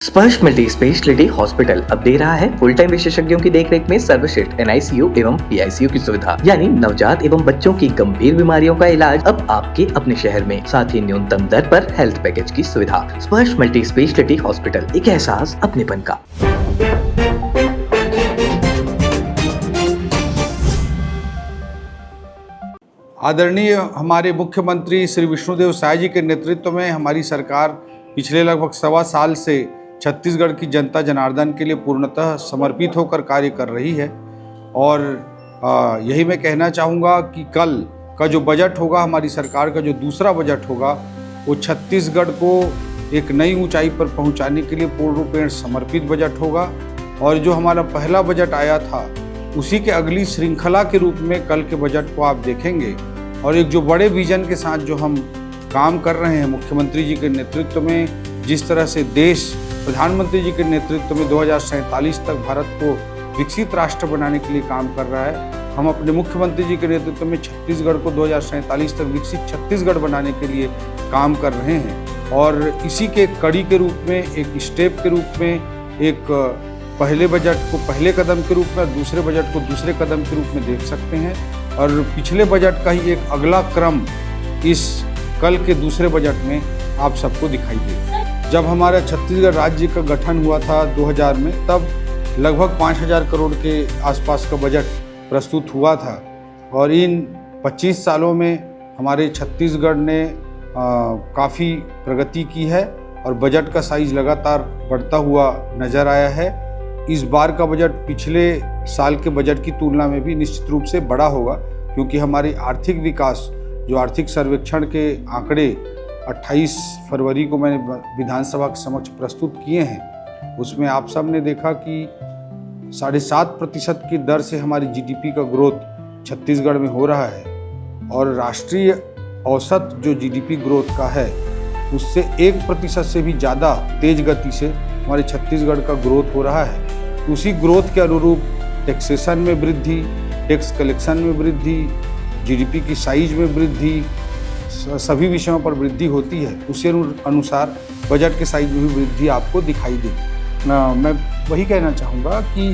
स्पर्श multi speciality hospital अब दे रहा है फुल टाइम विशेषज्ञों की देखरेख में सर्वश्रेष्ठ एनआईसीयू एवं पीआईसीयू की सुविधा, यानी नवजात एवं बच्चों की गंभीर बीमारियों का इलाज अब आपके अपने शहर में, साथ ही न्यूनतम दर पर हेल्थ पैकेज की सुविधा। स्पर्श मल्टी स्पेशलिटी हॉस्पिटल, एक एहसास अपनेपन का। आदरणीय हमारे मुख्यमंत्री श्री विष्णुदेव साय जी के नेतृत्व में हमारी सरकार पिछले लगभग 1.25 साल से छत्तीसगढ़ की जनता जनार्दन के लिए पूर्णतः समर्पित होकर कार्य कर रही है। और यही मैं कहना चाहूँगा कि कल का जो बजट होगा, हमारी सरकार का जो दूसरा बजट होगा, वो छत्तीसगढ़ को एक नई ऊंचाई पर पहुंचाने के लिए पूर्ण रूपेण समर्पित बजट होगा। और जो हमारा पहला बजट आया था, उसी के अगली श्रृंखला के रूप में कल के बजट को आप देखेंगे। और एक जो बड़े विजन के साथ जो हम काम कर रहे हैं मुख्यमंत्री जी के नेतृत्व में, जिस तरह से देश प्रधानमंत्री जी के नेतृत्व में 2047 तक भारत को विकसित राष्ट्र बनाने के लिए काम कर रहा है, हम अपने मुख्यमंत्री जी के नेतृत्व में छत्तीसगढ़ को 2047 तक विकसित छत्तीसगढ़ बनाने के लिए काम कर रहे हैं। और इसी के कड़ी के रूप में, एक स्टेप के रूप में, एक पहले बजट को पहले कदम के रूप में और दूसरे बजट को दूसरे कदम के रूप में देख सकते हैं। और पिछले बजट का ही एक अगला क्रम इस कल के दूसरे बजट में आप सबको दिखाई देगा। जब हमारा छत्तीसगढ़ राज्य का गठन हुआ था 2000 में, तब लगभग 5000 करोड़ के आसपास का बजट प्रस्तुत हुआ था। और इन 25 सालों में हमारे छत्तीसगढ़ ने काफ़ी प्रगति की है और बजट का साइज लगातार बढ़ता हुआ नज़र आया है। इस बार का बजट पिछले साल के बजट की तुलना में भी निश्चित रूप से बड़ा होगा, क्योंकि हमारी आर्थिक विकास, जो आर्थिक सर्वेक्षण के आंकड़े 28 फरवरी को मैंने विधानसभा के समक्ष प्रस्तुत किए हैं, उसमें आप सब ने देखा कि 7.5% की दर से हमारी जीडीपी का ग्रोथ छत्तीसगढ़ में हो रहा है। और राष्ट्रीय औसत जो जीडीपी ग्रोथ का है, उससे 1% से भी ज़्यादा तेज गति से हमारे छत्तीसगढ़ का ग्रोथ हो रहा है। उसी ग्रोथ के अनुरूप टैक्सेशन में वृद्धि, टैक्स कलेक्शन में वृद्धि, जीडीपी की साइज में वृद्धि, सभी विषयों पर वृद्धि होती है। उसी अनुसार बजट के साइज में भी वृद्धि आपको दिखाई देगी। मैं वही कहना चाहूँगा कि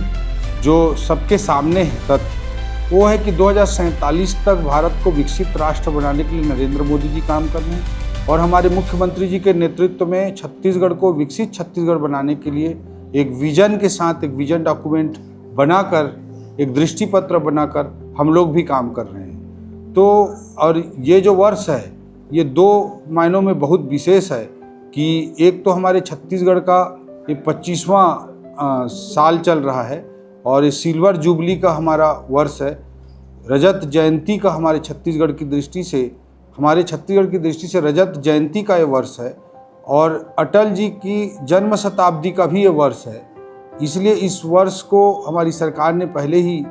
जो सबके सामने है तथ्य, वो है कि 2047 तक भारत को विकसित राष्ट्र बनाने के लिए नरेंद्र मोदी जी काम कर रहे हैं। और हमारे मुख्यमंत्री जी के नेतृत्व में छत्तीसगढ़ को विकसित छत्तीसगढ़ बनाने के लिए एक विजन के साथ, एक विजन डॉक्यूमेंट बनाकर, एक दृष्टिपत्र बनाकर हम लोग भी काम कर रहे हैं। तो और ये जो वर्ष है, ये 2 मायनों में बहुत विशेष है कि एक तो हमारे छत्तीसगढ़ का ये 25वां साल चल रहा है और ये सिल्वर जुबली का हमारा वर्ष है। रजत जयंती का हमारे छत्तीसगढ़ की दृष्टि से रजत जयंती का ये वर्ष है। और अटल जी की जन्म शताब्दी का भी ये वर्ष है। इसलिए इस वर्ष को हमारी सरकार ने पहले ही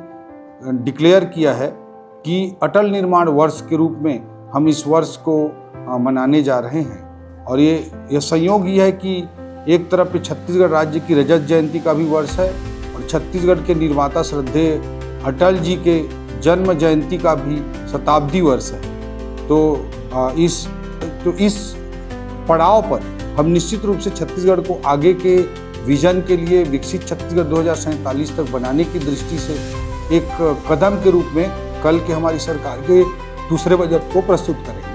डिक्लेयर किया है कि अटल निर्माण वर्ष के रूप में हम इस वर्ष को मनाने जा रहे हैं। और ये संयोग ही है कि एक तरफ पे छत्तीसगढ़ राज्य की रजत जयंती का भी वर्ष है और छत्तीसगढ़ के निर्माता श्रद्धेय अटल जी के जन्म जयंती का भी शताब्दी वर्ष है। तो इस पड़ाव पर हम निश्चित रूप से छत्तीसगढ़ को आगे के विजन के लिए विकसित छत्तीसगढ़ 2047 तक बनाने की दृष्टि से एक कदम के रूप में कल के हमारी सरकार के दूसरे बजट को प्रस्तुत करेंगे।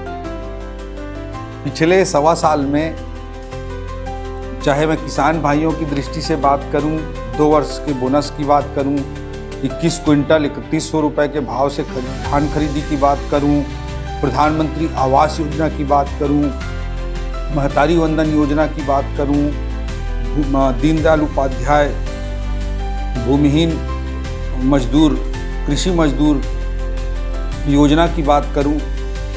पिछले 1.25 साल में, चाहे मैं किसान भाइयों की दृष्टि से बात करूं, 2 वर्ष के बोनस की बात करूं, 21 क्विंटल 3100 रुपये के भाव से धान खरीदी की बात करूं, प्रधानमंत्री आवास योजना की बात करूं, महतारी वंदन योजना की बात करूं, दीनदयाल उपाध्याय भूमिहीन मजदूर, कृषि मजदूर योजना की बात करूं,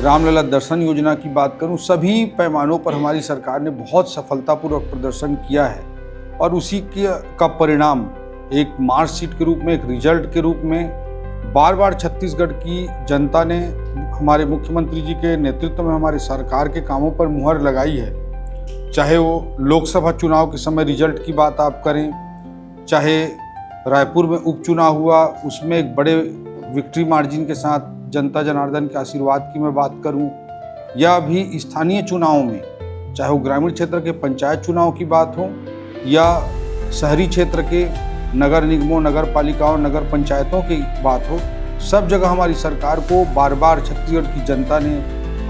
रामलला दर्शन योजना की बात करूं, सभी पैमानों पर हमारी सरकार ने बहुत सफलतापूर्वक प्रदर्शन किया है। और उसी का परिणाम एक मार्कशीट के रूप में, एक रिजल्ट के रूप में बार बार छत्तीसगढ़ की जनता ने हमारे मुख्यमंत्री जी के नेतृत्व में हमारे सरकार के कामों पर मुहर लगाई है। चाहे वो लोकसभा चुनाव के समय रिजल्ट की बात आप करें, चाहे रायपुर में उपचुनाव हुआ, उसमें एक बड़े विक्ट्री मार्जिन के साथ जनता जनार्दन के आशीर्वाद की मैं बात करूं, या भी स्थानीय चुनावों में, चाहे वो ग्रामीण क्षेत्र के पंचायत चुनाव की बात हो या शहरी क्षेत्र के नगर निगमों, नगर पालिकाओं, नगर पंचायतों की बात हो, सब जगह हमारी सरकार को बार बार छत्तीसगढ़ की जनता ने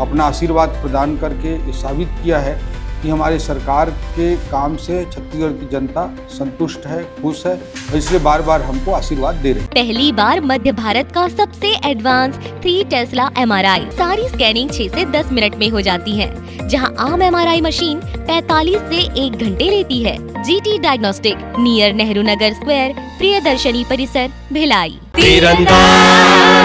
अपना आशीर्वाद प्रदान करके ये साबित किया है कि हमारे सरकार के काम से छत्तीसगढ़ की जनता संतुष्ट है, खुश है, और इसलिए बार बार हमको आशीर्वाद दे रहे हैं। पहली बार मध्य भारत का सबसे एडवांस 3 टेस्ला MRI, सारी स्कैनिंग 6 से 10 मिनट में हो जाती है, जहां आम MRI मशीन 45 से 1 घंटे लेती है। GT diagnostic, near Nehru Nagar square, Priyadarshini परिसर, भिलाई। तीरंदाज